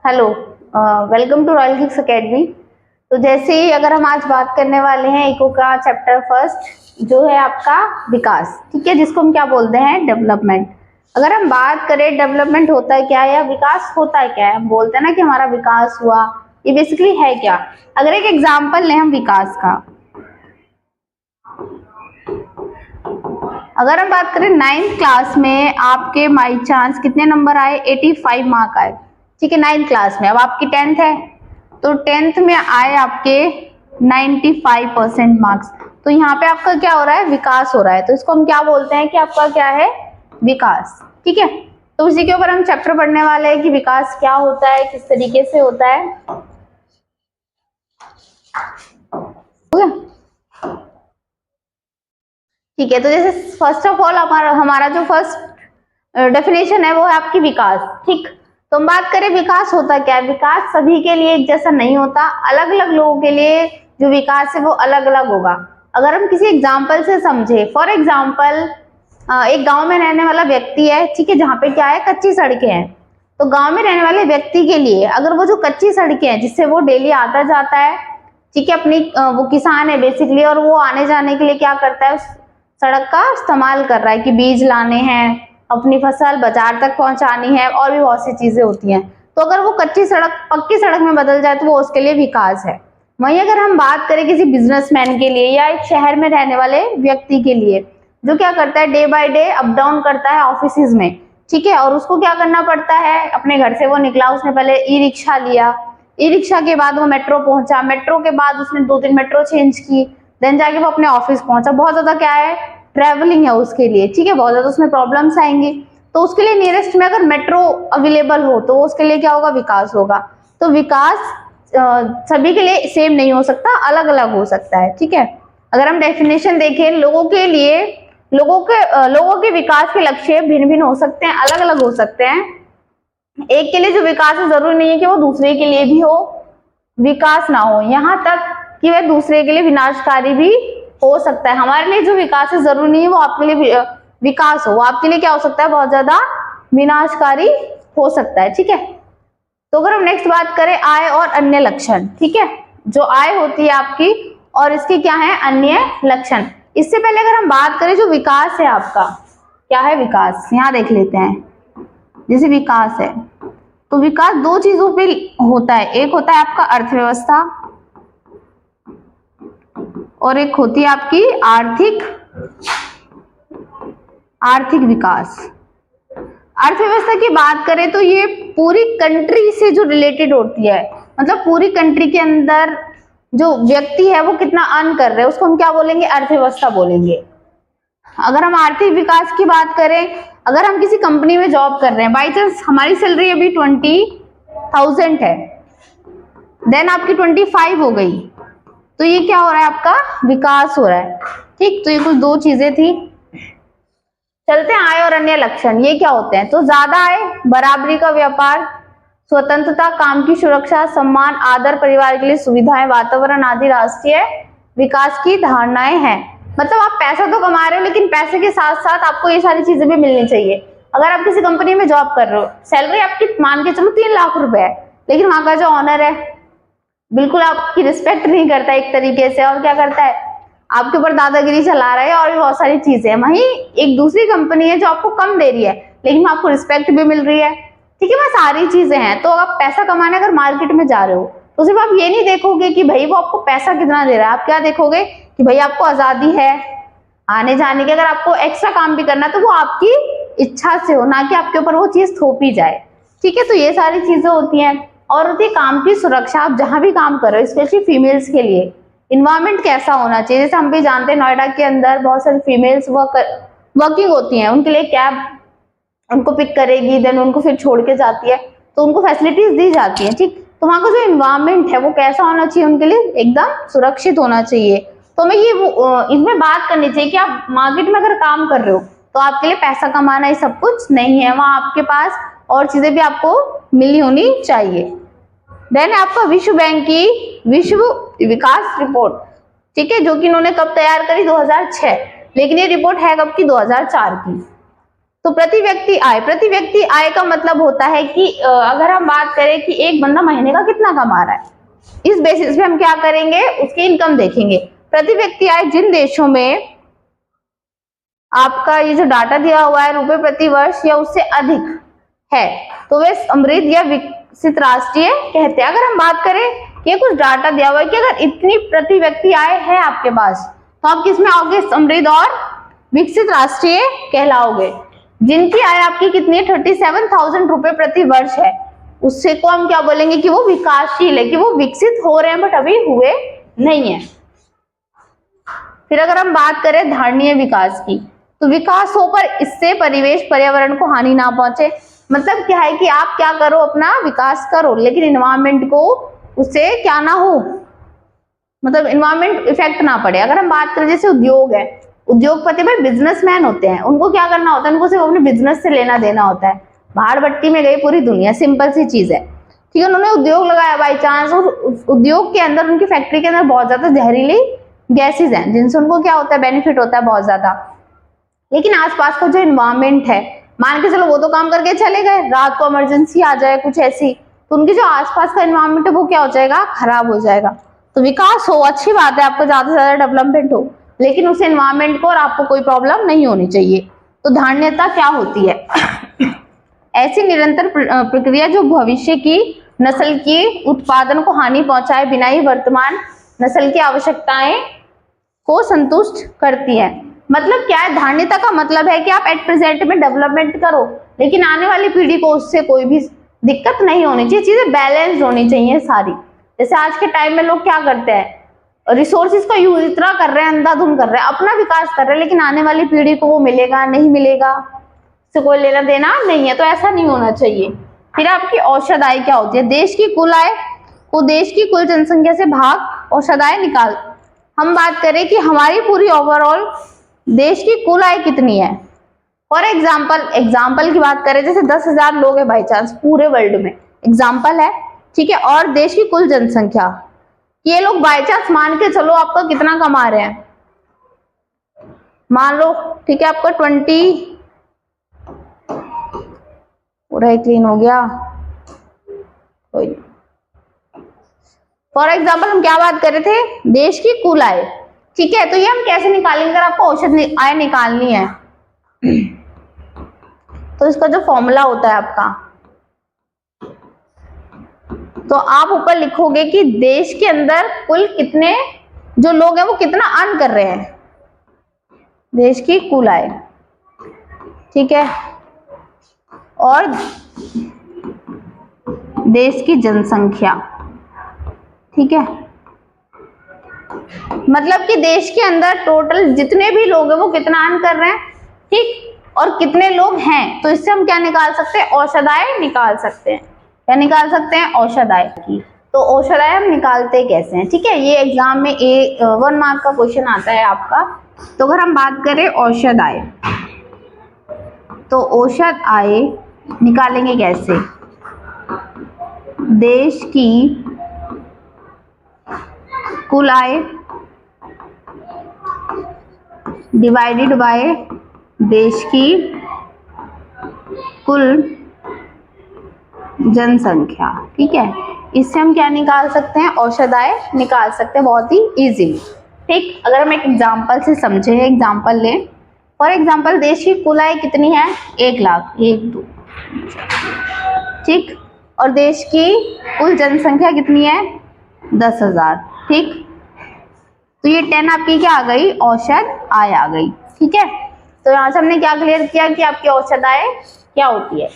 Hello, welcome to royal kids academy. तो जैसे ही अगर हम आज बात करने वाले हैं इको का चैप्टर फर्स्ट जो है आपका विकास, ठीक है, जिसको हम क्या बोलते हैं डेवलपमेंट। अगर हम बात करें डेवलपमेंट होता है क्या या विकास होता है क्या है, हम बोलते हैं ना कि हमारा विकास हुआ, ये बेसिकली है क्या। अगर एक एग्जाम्पल लें हम विकास का, अगर हम बात करें 9th क्लास में आपके बाई चांस कितने नंबर आए, 85 मार्क आए, ठीक है, 9th क्लास में। अब आपकी 10th है तो 10th में आए आपके 95% मार्क्स। तो यहाँ पे आपका क्या हो रहा है, विकास हो रहा है। तो इसको हम क्या बोलते हैं कि आपका क्या है, विकास, ठीक है। तो उसी के ऊपर हम चैप्टर पढ़ने वाले हैं कि विकास क्या होता है, किस तरीके से होता है, ठीक है। तो जैसे फर्स्ट ऑफ ऑल हमारा जो फर्स्ट डेफिनेशन है वो है आपकी विकास, ठीक। तो हम बात करें विकास होता क्या है। विकास सभी के लिए एक जैसा नहीं होता, अलग अलग लोगों के लिए जो विकास है वो अलग अलग होगा। अगर हम किसी एग्जाम्पल से समझे, फॉर एग्जाम्पल एक गांव में रहने वाला व्यक्ति है, ठीक है, जहाँ पे क्या है, कच्ची सड़कें हैं। तो गांव में रहने वाले व्यक्ति के लिए अगर वो जो कच्ची सड़कें हैं जिससे वो डेली आता जाता है, ठीक है, अपनी वो किसान है बेसिकली, और वो आने जाने के लिए क्या करता है, उस सड़क का इस्तेमाल कर रहा है कि बीज लाने हैं, अपनी फसल बाजार तक पहुंचानी है, और भी बहुत सी चीजें होती हैं। तो अगर वो कच्ची सड़क पक्की सड़क में बदल जाए तो वो उसके लिए विकास है। वहीं अगर हम बात करें किसी बिजनेसमैन के लिए या एक शहर में रहने वाले व्यक्ति के लिए जो क्या करता है, day by day up down करता है ऑफिस में, ठीक है, और उसको क्या करना पड़ता है, अपने घर से वो निकला, उसने पहले ई रिक्शा लिया, ई रिक्शा के बाद वो मेट्रो पहुंचा, मेट्रो के बाद उसने 2-3 मेट्रो चेंज की, देन जाके वो अपने ऑफिस पहुंचा। बहुत ज्यादा क्या है, ट्रेवलिंग है उसके लिए, ठीक है, बहुत ज्यादा उसमें प्रॉब्लम्स आएंगी। तो उसके लिए नियरेस्ट में अगर मेट्रो अवेलेबल हो तो उसके लिए क्या होगा, विकास होगा। तो विकास सभी के लिए सेम नहीं हो सकता, अलग अलग हो सकता है, ठीक है। अगर हम डेफिनेशन देखें, लोगों के विकास के लक्ष्य भिन्न भिन्न हो सकते हैं, अलग अलग हो सकते हैं। एक के लिए जो विकास है जरूरी नहीं है कि वो दूसरे के लिए भी हो विकास ना हो, यहाँ तक कि वह दूसरे के लिए विनाशकारी भी हो सकता है। हमारे लिए जो विकास है जरूरी नहीं है वो आपके लिए विकास हो, वो आपके लिए क्या हो सकता है, बहुत ज्यादा विनाशकारी हो सकता है, ठीक है। तो अगर हम नेक्स्ट बात करें आय और अन्य लक्षण, ठीक है, जो आय होती है आपकी और इसके क्या है, अन्य लक्षण। इससे पहले अगर हम बात करें जो विकास है आपका, क्या है विकास, यहाँ देख लेते हैं। जैसे विकास है तो विकास दो चीजों पे होता है, एक होता है आपका अर्थव्यवस्था और एक होती है आपकी आर्थिक विकास। अर्थव्यवस्था की बात करें तो ये पूरी कंट्री से जो रिलेटेड होती है, मतलब पूरी कंट्री के अंदर जो व्यक्ति है वो कितना अर्न कर रहे हैं उसको हम क्या बोलेंगे, अर्थव्यवस्था बोलेंगे। अगर हम आर्थिक विकास की बात करें, अगर हम किसी कंपनी में जॉब कर रहे हैं, बाई चांस हमारी सैलरी अभी 20,000 है, देन आपकी 25 हो गई, तो ये क्या हो रहा है, आपका विकास हो रहा है, ठीक। तो ये कुछ दो चीजें थी। चलते हैं आय और अन्य लक्षण, ये क्या होते हैं। तो ज्यादा आय, बराबरी का व्यापार, स्वतंत्रता, काम की सुरक्षा, सम्मान, आदर, परिवार के लिए सुविधाएं, वातावरण आदि राष्ट्रीय विकास की धारणाएं हैं। मतलब आप पैसा तो कमा रहे हो लेकिन पैसे के साथ साथ आपको ये सारी चीजें भी मिलनी चाहिए। अगर आप किसी कंपनी में जॉब कर रहे हो, सैलरी आपकी मान के चलो 3 लाख रुपए है, लेकिन वहां का जो ऑनर है बिल्कुल आपकी रिस्पेक्ट नहीं करता एक तरीके से, और क्या करता है, आपके ऊपर दादागिरी चला रहा है और भी बहुत सारी चीजें हैं। वहीं एक दूसरी कंपनी है जो आपको कम दे रही है लेकिन आपको रिस्पेक्ट भी मिल रही है, ठीक है, वह सारी चीजें हैं। तो आप पैसा कमाने अगर मार्केट में जा रहे हो तो सिर्फ आप ये नहीं देखोगे कि भाई वो आपको पैसा कितना दे रहा है, आप क्या देखोगे कि भाई आपको आजादी है आने जाने की। अगर आपको एक्स्ट्रा काम भी करना तो वो आपकी इच्छा से हो, ना कि आपके ऊपर वो चीज थोपी जाए, ठीक है। तो ये सारी चीजें होती हैं। और होती है काम की सुरक्षा, आप जहां भी काम कर रहे हो, स्पेशली फीमेल्स के लिए इन्वायरमेंट कैसा होना चाहिए। जैसे हम भी जानते हैं नोएडा के अंदर बहुत सारी फीमेल्स वर्किंग होती हैं, उनके लिए कैब उनको पिक करेगी, देन उनको फिर छोड़ के जाती है, तो उनको फैसिलिटीज दी जाती है, ठीक। तो वहां का जो इन्वायरमेंट है वो कैसा होना चाहिए, उनके लिए एकदम सुरक्षित होना चाहिए। तो हमें ये इसमें बात करनी चाहिए कि आप मार्केट में अगर काम कर रहे हो तो आपके लिए पैसा कमाना ये सब कुछ नहीं है, वहां आपके पास और चीजें भी आपको मिली होनी चाहिए। देन आपका विश्व बैंक की विश्व विकास रिपोर्ट, ठीक है, जो कि इन्होंने कब तैयार करी, 2006, लेकिन ये रिपोर्ट है कब की, 2004 की। तो प्रति व्यक्ति आय का मतलब होता है कि अगर हम बात करें कि एक बंदा महीने का कितना कमा रहा है, इस बेसिस पे हम क्या करेंगे, उसकी इनकम देखेंगे। प्रति व्यक्ति आय जिन देशों में आपका ये जो डाटा दिया हुआ है रुपए प्रति वर्ष या उससे अधिक है, तो वे समृद्ध या विकसित राष्ट्रीय कहते हैं। अगर हम बात करें कि कुछ डाटा दिया हुआ है कि अगर इतनी प्रति व्यक्ति आय है आपके पास, तो आप किस में आओगे, समृद्ध और विकसित राष्ट्रीय कहलाओगे। जिनकी आय आपकी कितनी है, 37,000 रुपए प्रति वर्ष है, उससे को हम क्या बोलेंगे कि वो विकासशील है, कि वो विकसित हो रहे हैं बट अभी हुए नहीं है। फिर अगर हम बात करें धारणीय विकास की, तो विकास हो पर इससे परिवेश पर्यावरण को हानि ना पहुंचे। मतलब क्या है कि आप क्या करो, अपना विकास करो, लेकिन इन्वायरमेंट को उससे क्या ना हो, मतलब इन्वायरमेंट इफेक्ट ना पड़े। अगर हम बात करें जैसे उद्योग है, उद्योगपति भाई बिजनेसमैन होते हैं, उनको क्या करना होता है, उनको सिर्फ अपने बिजनेस से लेना देना होता है। भाड़ भट्टी में गई पूरी दुनिया, सिंपल सी चीज है, ठीक है। उन्होंने उद्योग लगाया बाई चांस, और उद्योग के अंदर, उनकी फैक्ट्री के अंदर बहुत ज्यादा जहरीली गैसेज हैं, जिनसे उनको क्या होता है, बेनिफिट होता है बहुत ज्यादा। लेकिन आसपास का जो इन्वायरमेंट है, मान के चलो वो तो काम करके चले गए, रात को इमरजेंसी आ जाए कुछ ऐसी, तो उनकी जो आसपास का इन्वायरमेंट है वो क्या हो जाएगा, खराब हो जाएगा। तो विकास हो, अच्छी बात है, आपको ज्यादा से ज्यादा डेवलपमेंट हो, लेकिन उस एनवायरमेंट को और आपको कोई प्रॉब्लम नहीं होनी चाहिए। तो धारणीयता क्या होती है, ऐसी निरंतर प्रक्रिया जो भविष्य की नस्ल की उत्पादन को हानि पहुंचाए बिना ही वर्तमान नस्ल की आवश्यकताएं को संतुष्ट करती है। मतलब क्या है, धारणीयता का मतलब है कि आप एट प्रेजेंट में डेवलपमेंट करो, लेकिन आने वाली पीढ़ी को उससे कोई भी दिक्कत नहीं होनी चाहिए, चीजें बैलेंस होनी चाहिए सारी। जैसे आज के टाइम में लोग क्या करते हैं, रिसोर्सेज का यूज इतना कर रहे हैं, अंधाधुंध कर रहे हैं, अपना विकास कर रहे हैं, लेकिन आने वाली पीढ़ी को वो मिलेगा नहीं मिलेगा, से कोई लेना देना नहीं है। तो ऐसा नहीं होना चाहिए। फिर आपकी औसत आय क्या होती है, देश की कुल आय को देश की कुल जनसंख्या से भाग औसत आय निकाल। हम बात करें कि हमारी पूरी ओवरऑल देश की कुल आय कितनी है, फॉर एग्जाम्पल की बात करें, जैसे 10,000 लोग है बाई चांस पूरे वर्ल्ड में, एग्जाम्पल है, ठीक है, और देश की कुल जनसंख्या, ये लोग बाई चांस मान के चलो आपका कितना कमा रहे हैं, मान लो, ठीक है, आपका 20, पूरा ही क्लीन हो गया, कोई नहीं। फॉर एग्जाम्पल हम क्या बात कर रहे थे, देश की कुल आय, ठीक है। तो ये हम कैसे निकालेंगे, अगर आपको औसत आय निकालनी है तो इसका जो फॉर्मूला होता है आपका, तो आप ऊपर लिखोगे कि देश के अंदर कुल कितने जो लोग हैं वो कितना अर्न कर रहे हैं, देश की कुल आय, ठीक है, और देश की जनसंख्या, ठीक है। मतलब कि देश के अंदर टोटल जितने भी लोग हैं वो कितना अर्न कर रहे हैं, ठीक, और कितने लोग हैं, तो इससे हम क्या निकाल सकते हैं, औसत आय निकाल सकते हैं। क्या निकाल सकते हैं, औसत आय की। तो औसत आय हम निकालते कैसे हैं, ठीक है, ये एग्जाम में 1 मार्क का क्वेश्चन आता है आपका। तो अगर हम बात करें औसत आय, तो औसत आय निकालेंगे कैसे, देश की कुल आय डिवाइडेड बाय देश की कुल जनसंख्या, ठीक है। इससे हम क्या निकाल सकते हैं, औसत आय निकाल सकते हैं बहुत ही इजीली, ठीक। अगर हम एक एग्जांपल से समझें, एग्जांपल लें, फॉर एग्जांपल देश की कुल आय कितनी है, 1 लाख, 1 2, ठीक, और देश की कुल जनसंख्या कितनी है, 10,000, ठीक। तो ये 10 आपकी क्या आ गई, औसत आय आ गई, ठीक है। तो यहाँ से हमने क्या क्लियर किया कि आपकी औसत आय क्या होती है।